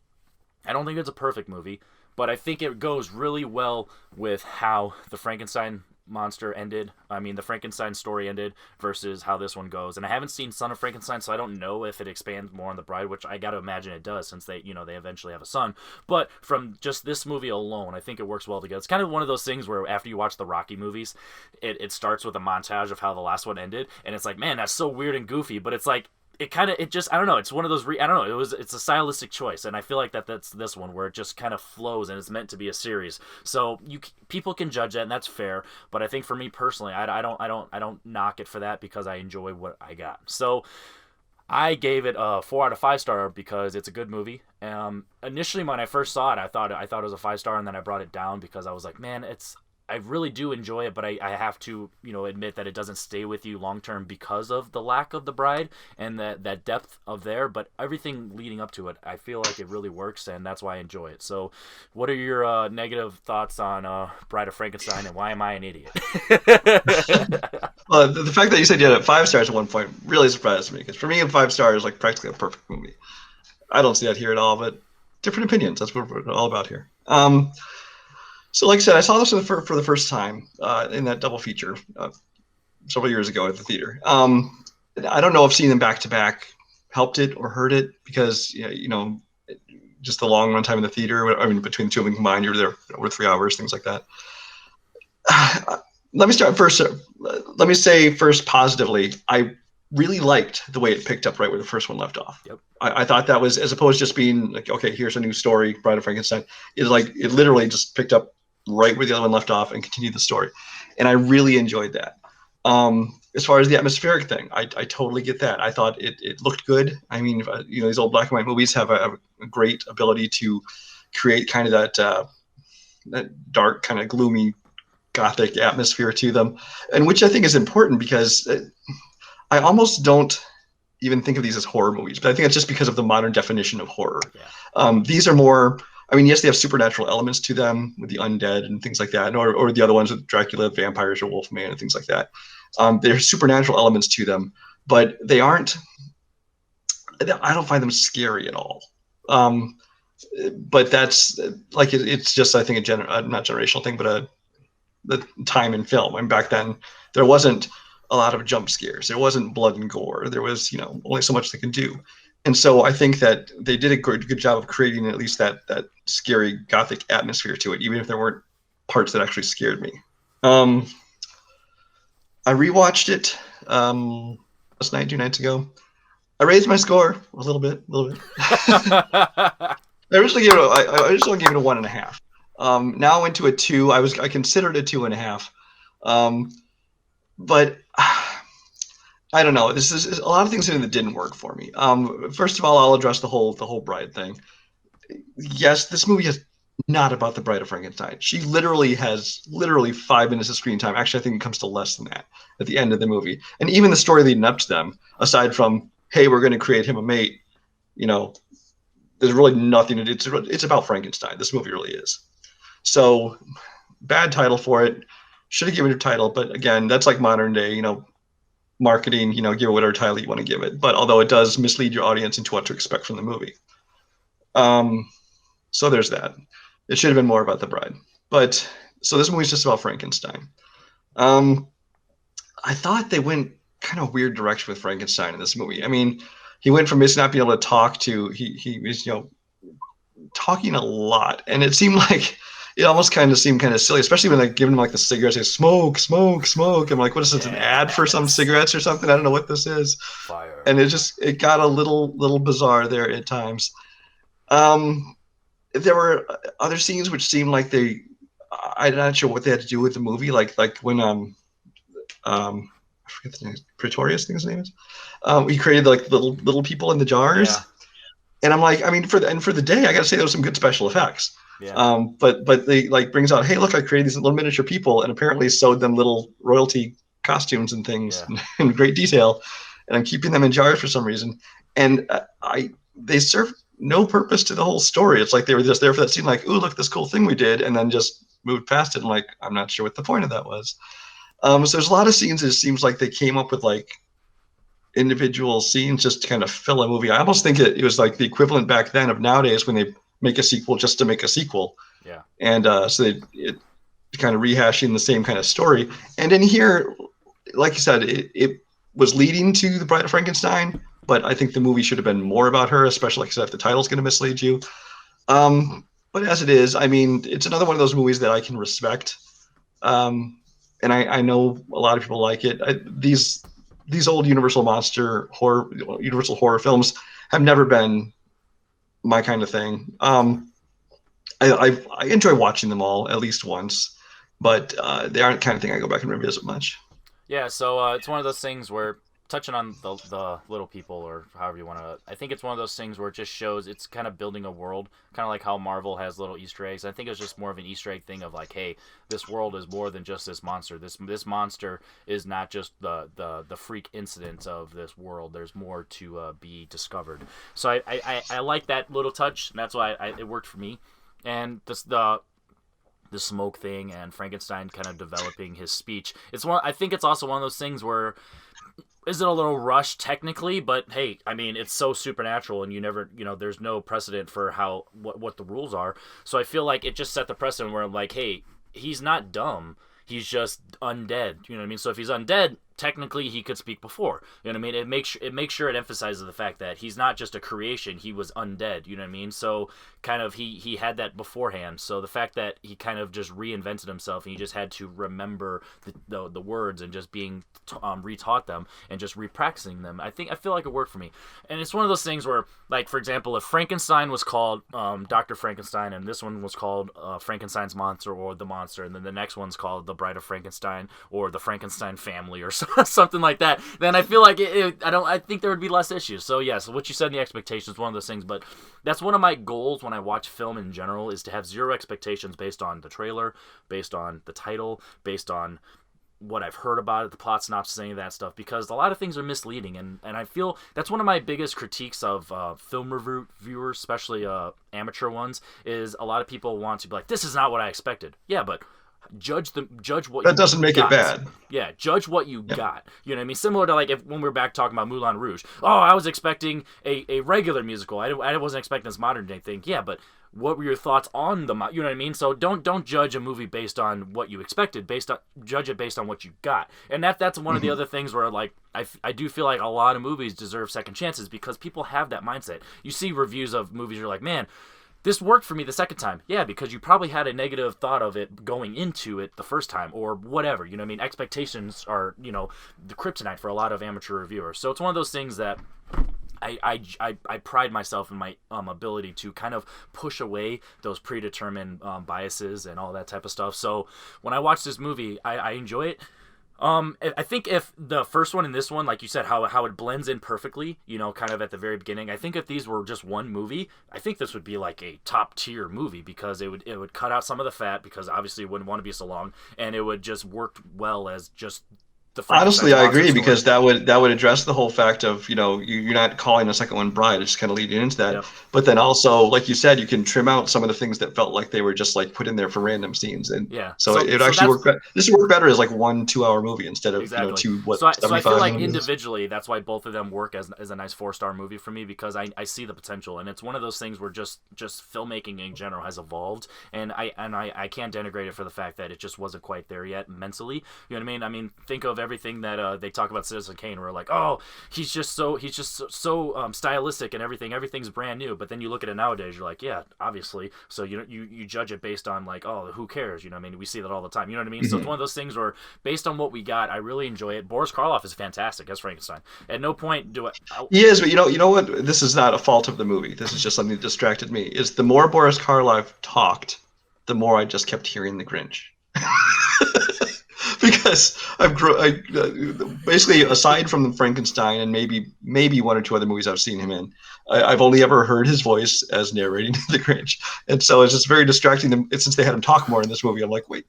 I don't think it's a perfect movie, but I think it goes really well with how the Frankenstein monster ended. I mean, the Frankenstein story ended versus how this one goes. And I haven't seen Son of Frankenstein, so I don't know if it expands more on the bride, which I got to imagine it does, since they, they eventually have a son. But from just this movie alone, I think it works well together. It's kind of one of those things where after you watch the Rocky movies, it starts with a montage of how the last one ended, and it's like, man, that's so weird and goofy, but it's like, it just, I don't know, it's one of those I don't know, it's a stylistic choice, and I feel like that's this one where it just kind of flows and it's meant to be a series. So people can judge that, and that's fair, but I think for me personally, I don't knock it for that, because I enjoy what I got. So I gave it a 4 out of 5 star because it's a good movie. Initially when I first saw it, I thought it was a 5 star, and then I brought it down because I was like, man, I really do enjoy it, but I have to, admit that it doesn't stay with you long term because of the lack of the bride and that depth of there. But everything leading up to it, I feel like it really works, and that's why I enjoy it. So, what are your negative thoughts on Bride of Frankenstein, and why am I an idiot? Well, the fact that you said you had 5 stars at one point really surprised me, because for me, 5 stars is like practically a perfect movie. I don't see that here at all, but different opinions. That's what we're all about here. So, like I said, I saw this for the first time in that double feature several years ago at the theater. I don't know if seeing them back to back helped it or hurt it, because just the long run time in the theater. I mean, between the two of them combined, you were there over 3 hours, things like that. Let me start first. Let me say first positively, I really liked the way it picked up right where the first one left off. Yep. I thought that was, as opposed to just being like, okay, here's a new story, Bride of Frankenstein, it literally just picked up right where the other one left off and continued the story. And I really enjoyed that. As far as the atmospheric thing, I totally get that. I thought it looked good. I mean, these old black and white movies have a great ability to create kind of that dark, kind of gloomy, gothic atmosphere to them, and which I think is important, because I almost don't even think of these as horror movies, but I think it's just because of the modern definition of horror. Yeah. These are more, I mean, yes, they have supernatural elements to them with the undead and things like that, or the other ones with Dracula, vampires, or Wolfman, and things like that. There's supernatural elements to them, but they aren't, I don't find them scary at all. But that's like, it's just, I think, not generational thing, but the time in film. And back then, there wasn't a lot of jump scares. There wasn't blood and gore. There was, only so much they can do. And so I think that they did a good job of creating at least that scary gothic atmosphere to it, even if there weren't parts that actually scared me. I rewatched it last night, 2 nights ago. I raised my score a little bit. I originally gave it a 1.5. Now into a 2. I considered a 2.5. But I don't know. This is a lot of things in it that didn't work for me. First of all, I'll address the whole bride thing. Yes, this movie is not about the Bride of Frankenstein. She has 5 minutes of screen time. Actually, I think it comes to less than that at the end of the movie. And even the story leading up to them, aside from, hey, we're going to create him a mate, there's really nothing to do. It's about Frankenstein. This movie really is. So, bad title for it. Should have given it a title, but again, that's like modern day, marketing, give it whatever title you want to give it. But although it does mislead your audience into what to expect from the movie. So there's that. It should have been more about the bride. But so this movie's just about Frankenstein. I thought they went kind of weird direction with Frankenstein in this movie. I mean, he went from just not being able to talk to he was, talking a lot, and it seemed like it almost kind of seemed kind of silly, especially when they giving him like the cigarettes. They smoke. I'm like, what is this? An ad for some cigarettes or something? I don't know what this is. Fire. And it got a little bizarre there at times. There were other scenes which seemed like I'm not sure what they had to do with the movie. Like when I forget the name, Pretorius, I think his name is. He created like little people in the jars. Yeah. And I'm like, I mean, for the day, I got to say there was some good special effects. Yeah. But they like brings out, hey, look, I created these little miniature people, and apparently sewed them little royalty costumes and things in great detail, and I'm keeping them in jars for some reason. And they serve no purpose to the whole story. It's like they were just there for that scene, like, ooh, look, this cool thing we did, and then just moved past it. And like, I'm not sure what the point of that was. So there's a lot of scenes. It seems like they came up with like individual scenes just to kind of fill a movie. I almost think it was like the equivalent back then of nowadays when they make a sequel just to make a sequel. Yeah. And so kind of rehashing the same kind of story. And in here, like you said, it was leading to the Bride of Frankenstein, but I think the movie should have been more about her, especially like I said, if the title's going to mislead you. But as it is, I mean, it's another one of those movies that I can respect. And I know a lot of people like it. These old Universal horror films have never been my kind of thing. I enjoy watching them all at least once, but they aren't the kind of thing I go back and revisit much. Yeah, so it's one of those things where touching on the little people or however you want to, I think it's one of those things where it just shows it's kind of building a world, kind of like how Marvel has little Easter eggs. I think it's just more of an Easter egg thing of like, hey, this world is more than just this monster. This monster is not just the freak incident of this world. There's more to be discovered. So I like that little touch, and that's why it worked for me. And the smoke thing and Frankenstein kind of developing his speech. I think it's also one of those things where is it a little rushed technically, but hey, I mean, it's so supernatural and you never, there's no precedent for what the rules are. So I feel like it just set the precedent where I'm like, hey, he's not dumb. He's just undead. You know what I mean? So if he's undead, technically he could speak before. You know what I mean? It makes sure it emphasizes the fact that he's not just a creation, he was undead, you know what I mean? So kind of he had that beforehand. So the fact that he kind of just reinvented himself and he just had to remember the words and just being retaught them and just repracticing them, I feel like it worked for me. And it's one of those things where, like, for example, if Frankenstein was called Dr. Frankenstein and this one was called Frankenstein's Monster or The Monster, and then the next one's called The Bride of Frankenstein or The Frankenstein Family or something like that, then I feel like I think there would be less issues. So yeah, so what you said in the expectations is one of those things, but that's one of my goals when I watch film in general is to have zero expectations based on the trailer, based on the title, based on what I've heard about it, the plot synopsis, any of that stuff, because a lot of things are misleading, and I feel that's one of my biggest critiques of film reviewers, especially amateur ones, is a lot of people want to be like, this is not what I expected. Yeah, but judge what That you doesn't make got. it bad. Yeah, judge what you got. You know what I mean? Similar to like when we were back talking about Moulin Rouge. Oh, I was expecting a regular musical. I wasn't expecting this modern day thing. Yeah, but what were your thoughts on you know what I mean? So don't judge a movie based on what you expected. Judge it based on what you got. And that's one of the other things where like I do feel like a lot of movies deserve second chances because people have that mindset. You see reviews of movies, you're like, man, this worked for me the second time. Yeah, because you probably had a negative thought of it going into it the first time or whatever. You know what I mean? Expectations are, the kryptonite for a lot of amateur reviewers. So it's one of those things that I pride myself in my ability to kind of push away those predetermined biases and all that type of stuff. So when I watch this movie, I enjoy it. I think if the first one and this one, like you said, how it blends in perfectly, kind of at the very beginning, I think if these were just one movie, I think this would be like a top tier movie because it would cut out some of the fat because obviously it wouldn't want to be so long, and it would just work well as just Honestly, I agree because that would address the whole fact of you're not calling the second one Bride, it's just kind of leading into that. Yep. But then also, like you said, you can trim out some of the things that felt like they were just like put in there for random scenes, and yeah, so it actually worked. This would work better as like 1 2 hour movie instead of exactly. 2 So I feel like individually, that's why both of them work as a nice 4-star movie for me because I see the potential, and it's one of those things where just filmmaking in general has evolved, and I can't denigrate it for the fact that it just wasn't quite there yet mentally. You know what I mean? I mean, think of everything that they talk about Citizen Kane, where like, oh, he's just so stylistic and everything's brand new. But then you look at it nowadays, you're like, yeah, obviously. So you judge it based on like, oh, who cares? You know what I mean? We see that all the time. You know what I mean? Mm-hmm. So it's one of those things where based on what we got, I really enjoy it. Boris Karloff is fantastic as Frankenstein. At no point do I. He is, but you know what? This is not a fault of the movie. This is just something that distracted me. Is the more Boris Karloff talked, the more I just kept hearing the Grinch. Because basically, aside from Frankenstein and maybe 1 or 2 other movies I've seen him in, I've only ever heard his voice as narrating the Grinch, and so it's just very distracting. Since they had him talk more in this movie, I'm like, wait.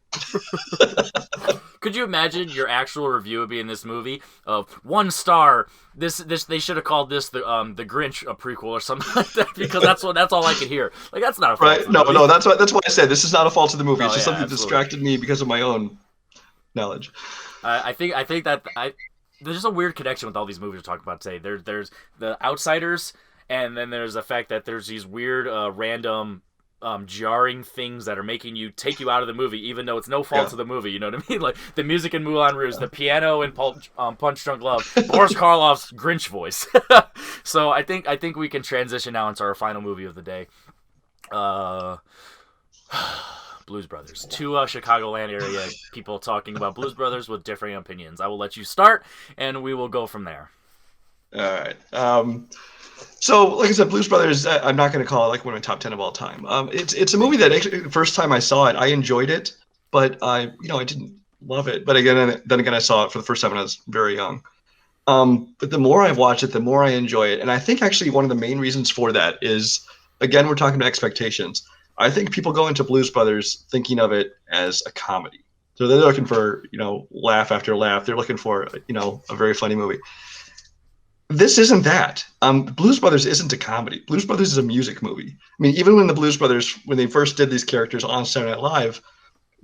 Could you imagine your actual review would be in this movie of 1 star? This they should have called this the Grinch a prequel or something like that because that's all I could hear. Like that's not a fault. Right? No, that's why I said this is not a fault of the movie. It's just something that distracted me because of my own knowledge. I think that there's just a weird connection with all these movies we're talking about today. There's The Outsiders, and then there's the fact that there's these weird random jarring things that are making you take you out of the movie, even though it's no fault Yeah. of the movie. You know what I mean? Like the music in Moulin Rouge, the piano in Punch Drunk Love, Boris Karloff's Grinch voice. So I think we can transition now into our final movie of the day. Uh, Blues Brothers. Two Chicagoland area people talking about Blues Brothers with differing opinions. I will let you start, and we will go from there. All right. So, like I said, Blues Brothers. I'm not going to call it like one of my top 10 of all time. It's a movie that actually, the first time I saw it, I enjoyed it, but I didn't love it. But then again, I saw it for the first time when I was very young. But the more I've watched it, the more I enjoy it, and I think actually one of the main reasons for that is, again, we're talking about expectations. I think people go into Blues Brothers thinking of it as a comedy, so they're looking for laugh after laugh. They're looking for a very funny movie. This isn't that. Blues Brothers isn't a comedy. Blues Brothers is a music movie. I mean, even when the Blues Brothers, when they first did these characters on Saturday Night Live,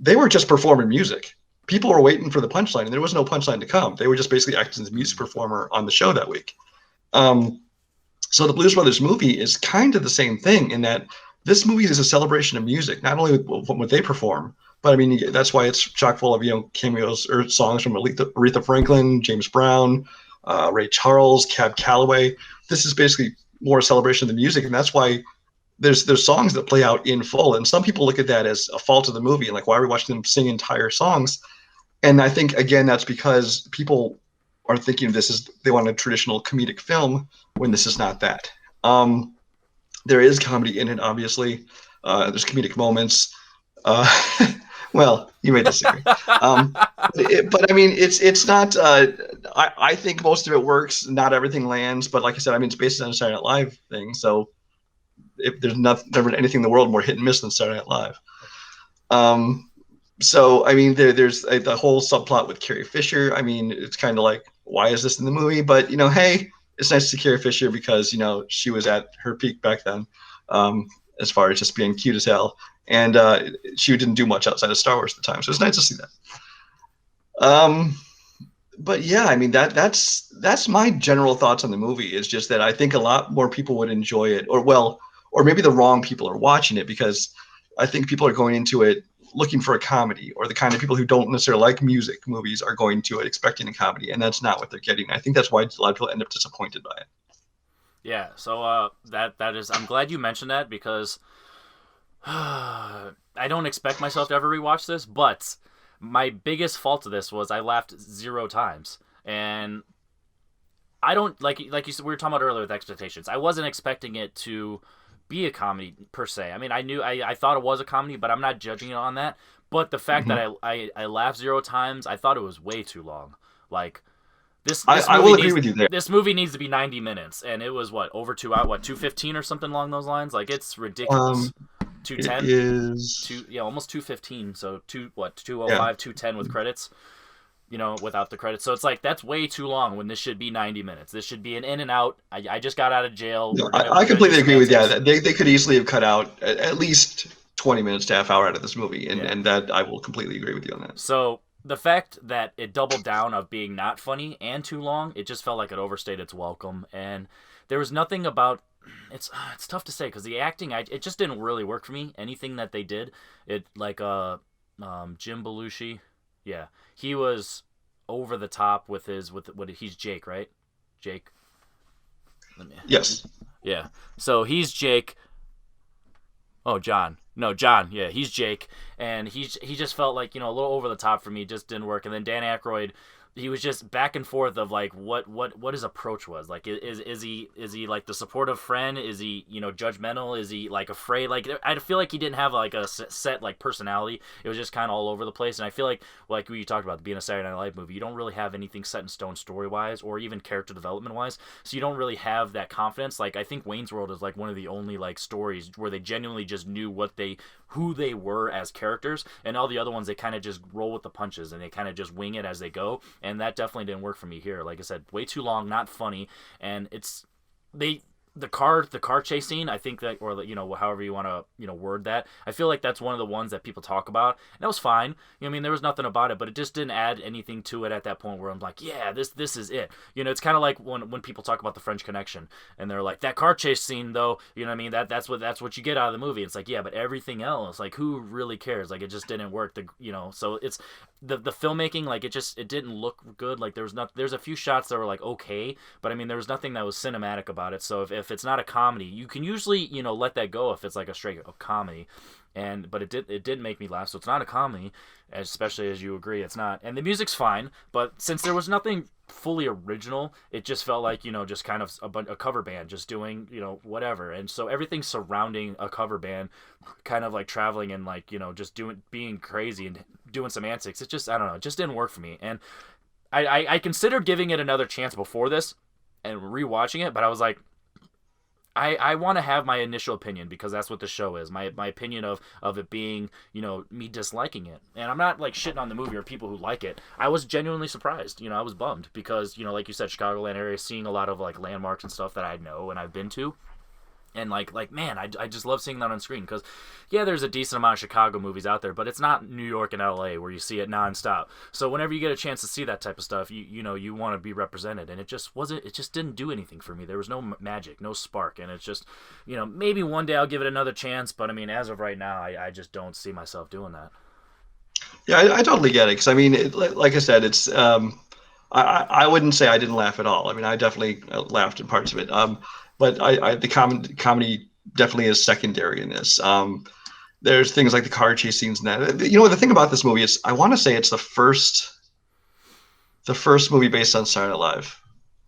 they were just performing music. People were waiting for the punchline, and there was no punchline to come. They were just basically acting as a music performer on the show that week. Um, so the Blues Brothers movie is kind of the same thing in that this movie is a celebration of music, not only with what they perform, but I mean that's why it's chock full of cameos or songs from Aretha Franklin, James Brown, Ray Charles, Cab Calloway. This is basically more a celebration of the music, and that's why there's songs that play out in full. And some people look at that as a fault of the movie, and like, why are we watching them sing entire songs? And I think again that's because people are thinking they want a traditional comedic film when this is not that. There is comedy in it, obviously. There's comedic moments. Uh, well, you may disagree. But I mean, it's not. I think most of it works. Not everything lands, but like I said, I mean, it's based on a Saturday Night Live thing. So if there's never anything in the world more hit and miss than Saturday Night Live. So I mean, there's the whole subplot with Carrie Fisher. I mean, it's kind of like, why is this in the movie? But hey, it's nice to see Carrie Fisher because she was at her peak back then, as far as just being cute as hell, and she didn't do much outside of Star Wars at the time, so it's nice to see that. But yeah, I mean that's my general thoughts on the movie. Is just that I think a lot more people would enjoy it, or maybe the wrong people are watching it, because I think people are going into it looking for a comedy, or the kind of people who don't necessarily like music movies are going to it expecting a comedy, and that's not what they're getting. I think that's why a lot of people end up disappointed by it. Yeah, so that is. I'm glad you mentioned that because I don't expect myself to ever rewatch this, but my biggest fault of this was I laughed 0 times, and I don't like you said, we were talking about earlier with expectations. I wasn't expecting it to be a comedy per se. I mean, I thought it was a comedy, but I'm not judging it on that. But the fact that I laughed 0 times, I thought it was way too long. Like I will agree with you there. This movie needs to be 90 minutes, and it was over 2 hours, 2:15 or something along those lines. Like, it's ridiculous. 2:10 is almost 2:15. So 2:05, yeah. 2:10 with credits. Without the credits. So it's like, that's way too long when this should be 90 minutes. This should be an in and out. I just got out of jail. No, I completely agree with you. They could easily have cut out at least 20 minutes to half hour out of this movie, and that I will completely agree with you on that. So the fact that it doubled down of being not funny and too long, it just felt like it overstayed its welcome. And there was nothing about it's tough to say because the acting, it just didn't really work for me. Anything that they did, it like Jim Belushi, yeah, he was over the top with what he's Jake, right? Jake. Yes. Yeah. So he's Jake. Oh, John. No, John. Yeah, he's Jake, and he just felt like a little over the top for me. Just didn't work. And then Dan Aykroyd, he was just back and forth of like what his approach was. Like, is he like the supportive friend? Is he judgmental? Is he like afraid? Like, I feel like he didn't have like a set like personality. It was just kind of all over the place. And I feel like we talked about being a Saturday Night Live movie, you don't really have anything set in stone story wise or even character development wise. So you don't really have that confidence. Like, I think Wayne's World is like one of the only like stories where they genuinely just knew who they were as characters, and all the other ones they kind of just roll with the punches and they kind of just wing it as they go. And that definitely didn't work for me here. Like I said, way too long, not funny, and the car chase scene, I think that, or however you want to word that, I feel like that's one of the ones that people talk about, and that was fine. I mean, there was nothing about it, but it just didn't add anything to it at that point where I'm like, yeah, this is it. It's kind of like when people talk about the French Connection, and they're like, that car chase scene though, what I mean, that's what you get out of the movie. It's like, yeah, but everything else, like, who really cares? Like, it just didn't work. So it's the filmmaking, like, it didn't look good. Like, there's a few shots that were like okay, but I mean, there was nothing that was cinematic about it. So if it's not a comedy, you can usually let that go if it's like a straight up comedy. But it did make me laugh. So it's not a comedy, especially as you agree it's not. And the music's fine, but since there was nothing fully original, it just felt like just kind of a cover band just doing whatever. And so everything surrounding a cover band, kind of like traveling and like just being crazy and doing some antics. It just, I don't know, it just didn't work for me. And I considered giving it another chance before this and rewatching it, but I was like, I want to have my initial opinion because that's what the show is. My opinion of it being, me disliking it. And I'm not like shitting on the movie or people who like it. I was genuinely surprised. I was bummed because, like you said, Chicagoland area, seeing a lot of like landmarks and stuff that I know and I've been to. And like man, I just love seeing that on screen because, yeah, there's a decent amount of Chicago movies out there, but it's not New York and LA where you see it nonstop. So whenever you get a chance to see that type of stuff, you want to be represented, and it just didn't do anything for me. There was no magic, no spark, and it's just, maybe one day I'll give it another chance, but I mean, as of right now, I just don't see myself doing that. Yeah, I totally get it. Because I mean, like I said, it's I wouldn't say I didn't laugh at all. I mean, I definitely laughed in parts of it. But the comedy definitely is secondary in this. There's things like the car chase scenes and that. The thing about this movie is, I want to say it's the first movie based on Saturday Night Live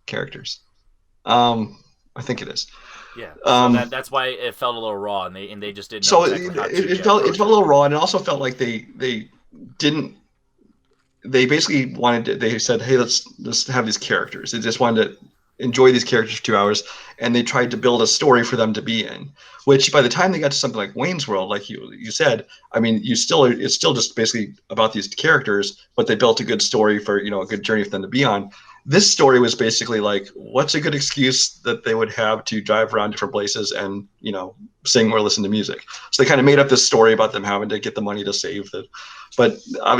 characters. I think it is. Yeah, so Um, that's why it felt a little raw, and they just didn't know so exactly how to it approach felt a it. little raw, and it also felt like they didn't. They basically they said, hey, let's have these characters. They just wanted to enjoy these characters for 2 hours, and they tried to build a story for them to be in, which by the time they got to something like Wayne's World, like you said, I mean, it's still just basically about these characters, but they built a good story for a good journey for them to be on. This story was basically like, what's a good excuse that they would have to drive around different places and sing or listen to music. So they kind of made up this story about them having to get the money to save the, but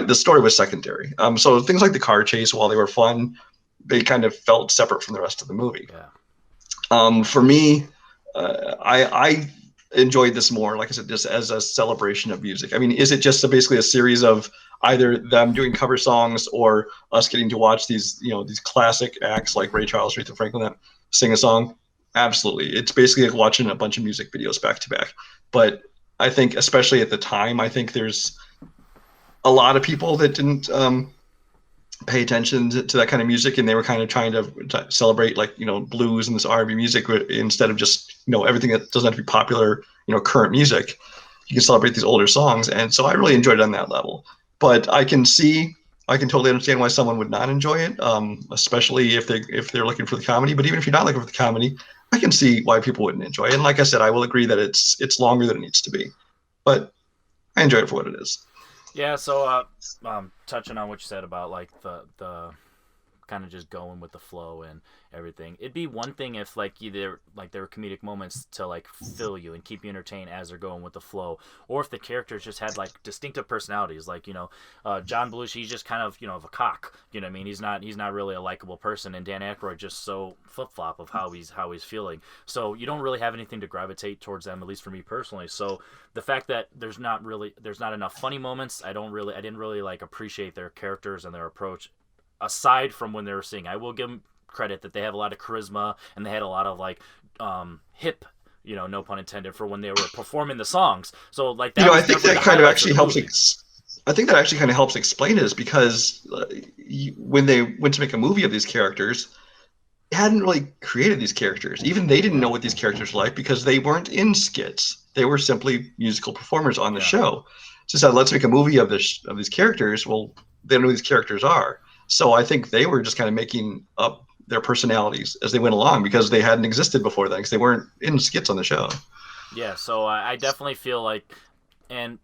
the story was secondary. So things like the car chase, while they were fun, they kind of felt separate from the rest of the movie. Yeah. For me, I enjoyed this more, like I said, just as a celebration of music. I mean, is it just basically a series of either them doing cover songs or us getting to watch these classic acts like Ray Charles, Aretha Franklin that sing a song? Absolutely. It's basically like watching a bunch of music videos back to back. But I think, especially at the time, I think there's a lot of people that didn't pay attention to that kind of music, and they were kind of trying to celebrate like blues and this R&B music instead of just everything that doesn't have to be popular current music. You can celebrate these older songs, and so I really enjoyed it on that level. But I can totally understand why someone would not enjoy it, especially if they're looking for the comedy. But even if you're not looking for the comedy, I can see why people wouldn't enjoy it. And like I said, I will agree that it's longer than it needs to be, but I enjoy it for what it is. Yeah, so touching on what you said about like the kind of just going with the flow and everything. It'd be one thing if like there were comedic moments to like fill you and keep you entertained as they're going with the flow, or if the characters just had like distinctive personalities, like John Belushi, he's just kind of a cock. You know what I mean? He's not really a likable person, and Dan Aykroyd just so flip flop of how he's feeling. So you don't really have anything to gravitate towards them, at least for me personally. So the fact that there's not enough funny moments, I didn't really like appreciate their characters and their approach. Aside from when they were singing, I will give them credit that they have a lot of charisma and they had a lot of like hip, no pun intended, for when they were performing the songs. So like that. I think that kind of actually helps. I think that actually kind of helps explain it, is because when they went to make a movie of these characters, they hadn't really created these characters. Even they didn't know what these characters were like because they weren't in skits. They were simply musical performers on the show. So said, let's make a movie of these characters. Well, they don't know who these characters are. So I think they were just kind of making up their personalities as they went along because they hadn't existed before then, because they weren't in skits on the show. Yeah, so I definitely feel like, and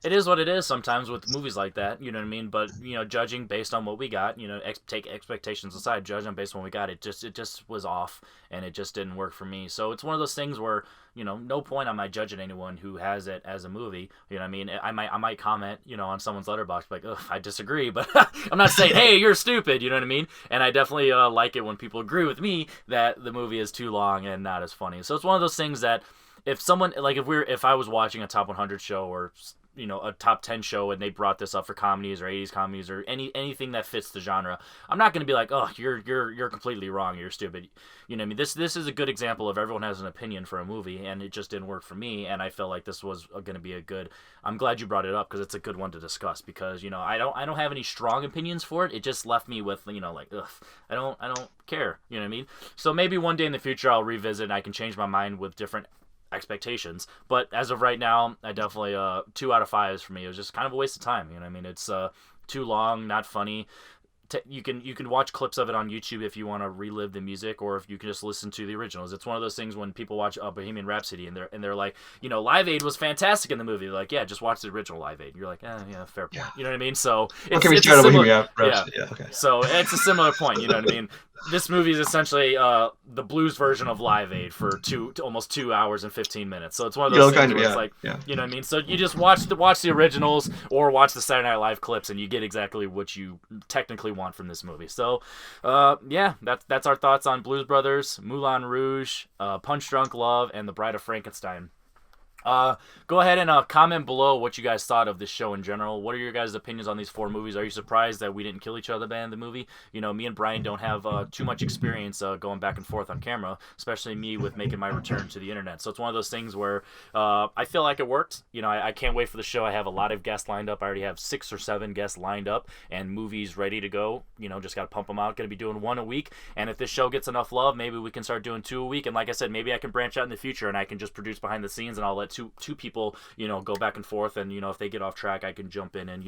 It is what it is sometimes with movies like that, you know what I mean? But, judging based on what we got, take expectations aside, judging based on what we got, it just was off, and it just didn't work for me. So it's one of those things where, no point am I judging anyone who has it as a movie. You know what I mean? I might comment, on someone's letterbox like, ugh, I disagree, but I'm not saying, hey, you're stupid, you know what I mean? And I definitely like it when people agree with me that the movie is too long and not as funny. So it's one of those things that if someone, like, if I was watching a top 100 show or a top 10 show and they brought this up for comedies or 80s comedies or anything that fits the genre, I'm not going to be like, oh, you're completely wrong, you're stupid. You know what I mean? This is a good example of everyone has an opinion for a movie, and it just didn't work for me, and I felt like this was going to be a good. I'm glad you brought it up because it's a good one to discuss, because I don't have any strong opinions for it. It just left me with like, ugh, I don't care. You know what I mean? So maybe one day in the future I'll revisit and I can change my mind with different expectations, but as of right now, I definitely 2 out of 5 for me. It was just kind of a waste of time. You know what I mean? It's too long, not funny. You can watch clips of it on YouTube if you want to relive the music, or if you can just listen to the originals. It's one of those things when people watch Bohemian Rhapsody and they're like, Live Aid was fantastic in the movie. They're like, yeah, just watch the original Live Aid. You're like, yeah, fair point. You know what I mean? So it's a similar, Okay. So it's a similar point. You know what I mean? This movie is essentially the blues version of Live Aid for almost 2 hours and 15 minutes. So it's one of those things where it's like, you know what I mean? So you just watch the originals or watch the Saturday Night Live clips, and you get exactly what you technically want from this movie. So, that's our thoughts on Blues Brothers, Moulin Rouge, Punch Drunk Love, and The Bride of Frankenstein. Go ahead and comment below what you guys thought of this show in general. What are your guys' opinions on these 4 movies? Are you surprised that we didn't kill each other by the end of the movie? Me and Brian don't have too much experience going back and forth on camera, especially me with making my return to the internet. So it's one of those things where I feel like it worked. I can't wait for the show. I have a lot of guests lined up. I already have 6 or 7 guests lined up and movies ready to go. Just got to pump them out. Going to be doing 1 a week. And if this show gets enough love, maybe we can start doing 2 a week. And like I said, maybe I can branch out in the future and I can just produce behind the scenes, and I'll let two people go back and forth, and if they get off track, I can jump in and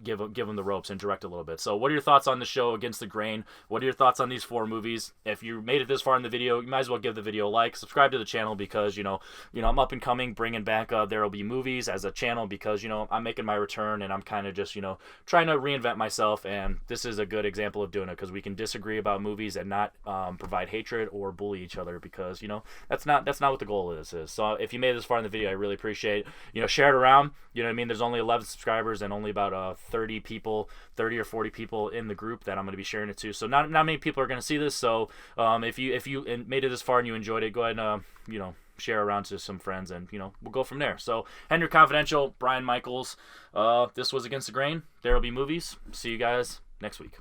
give them the ropes and direct a little bit. So what are your thoughts on the show Against the Grain? What are your thoughts on these 4 movies? If you made it this far in the video, you might as well give the video a like, subscribe to the channel, because I'm up and coming, bringing back There Will Be Movies as a channel, because I'm making my return, and I'm kind of just trying to reinvent myself, and this is a good example of doing it, because we can disagree about movies and not provide hatred or bully each other, because that's not what the goal of this is. So if you made it this far in the video, I really appreciate share it around. You know what I mean? There's only 11 subscribers and only about 30 or 40 people in the group that I'm going to be sharing it to. So not many people are going to see this. So if you made it this far and you enjoyed it, go ahead and share around to some friends, and we'll go from there. So Henry Confidential, Brian Michaels. This was Against the Grain. There Will Be Movies. See you guys next week.